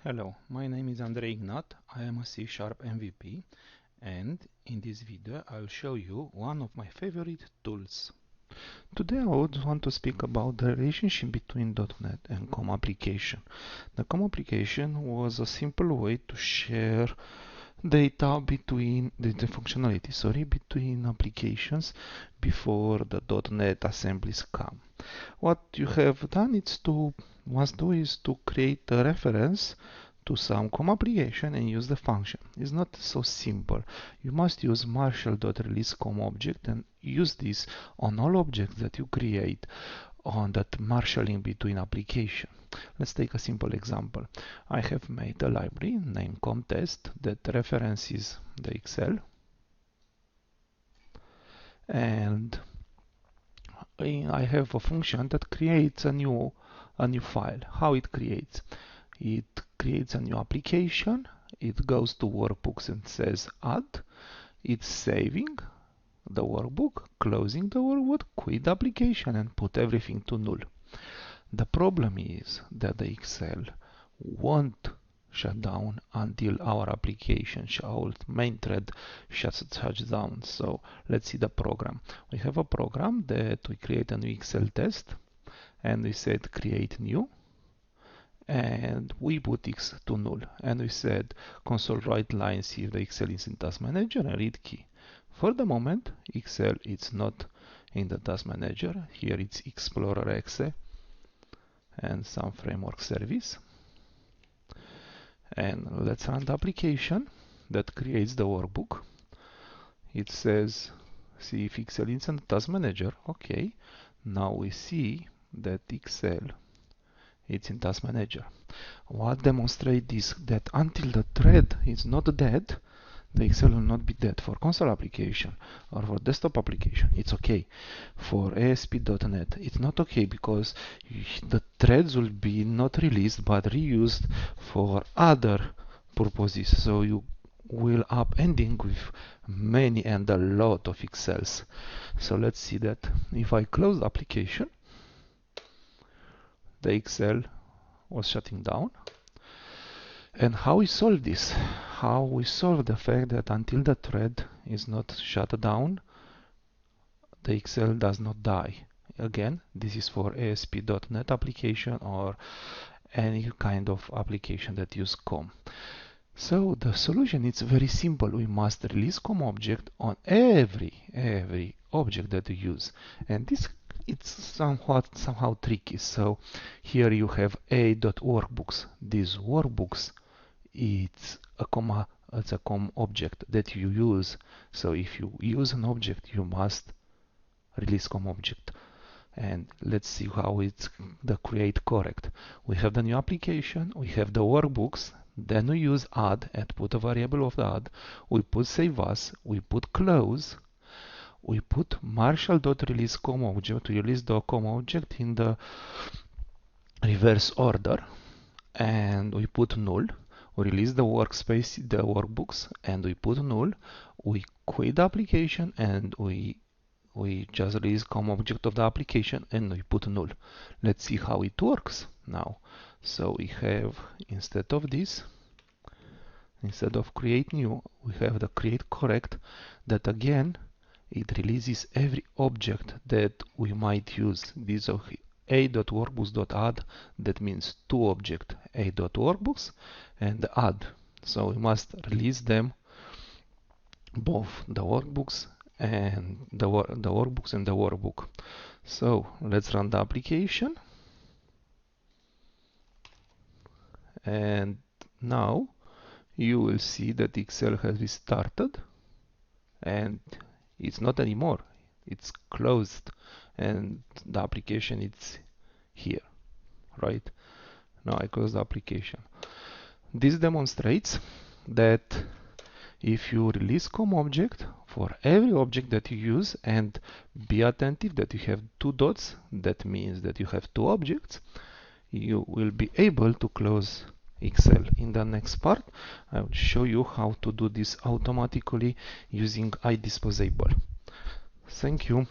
Hello, my name is Andrei Ignat. I am a C# MVP, and in this video I'll show you one of my favorite tools. Today I would want to speak about the relationship between .NET and COM application. The COM application was a simple way to share data between the functionality, between applications before the .NET assemblies come. What you have done is to create a reference to some COM application and use the function. It's not so simple. You must use Marshal.ReleaseCOMObject and use this on all objects that you create on that marshalling between application. Let's take a simple example. I have made a library named COMTest that references the Excel, and I have a function that creates a new file. How it creates? It creates a new application. It goes to workbooks and says add. It's saving the workbook, closing the workbook, quit the application, and put everything to null. The problem is that the Excel won't shut down until our application, our main thread shuts down. So let's see the program. We have a program that we create a new Excel test, and we said create new, and we put X to null, and we said console write line see if the Excel is in Task Manager and read key. For the moment, Excel is not in the Task Manager. Here it's Explorer exe and some framework service. And let's run the application that creates the workbook. It says see if Excel is in the Task Manager. Okay, now we see that Excel it's in Task Manager. What demonstrates this? That until the thread is not dead, the Excel will not be dead. For console application or for desktop application, it's okay. For ASP.NET, it's not okay because the threads will be not released but reused for other purposes. So you will ending with many and a lot of Excels. So let's see that. If I close the application, the Excel was shutting down. And how we solve this? How we solve the fact that until the thread is not shut down, the Excel does not die. Again, this is for ASP.NET application or any kind of application that use COM. So the solution is very simple. We must release COMObject on every object that we use, and this it's somehow tricky. So here you have a.workbooks. These workbooks, it's a COM object that you use. So if you use an object, you must release COMObject. And let's see how it's the create correct. We have the new application, we have the workbooks, then we use add and put a variable of the add, we put save as, we put close, we put Marshal.ReleaseCOMObject to release the COM object in the reverse order, and we put null. We release the workspace, the workbooks, and we put null. We quit the application and we just release COMObject of the application and we put null. Let's see how it works now. So we have, instead of this, instead of create new, we have the create correct, that again it releases every object that we might use. This of a.workbooks.add, that means two objects, a.workbooks and add. So we must release them, both the workbooks and the workbooks and the workbook. So let's run the application, and now you will see that Excel has restarted and it's not anymore, it's closed, and the application is here, right? Now I close the application. This demonstrates that if you release COMObject for every object that you use, and be attentive that you have two dots, that means that you have two objects, you will be able to close Excel. In the next part, I will show you how to do this automatically using iDisposable. Thank you.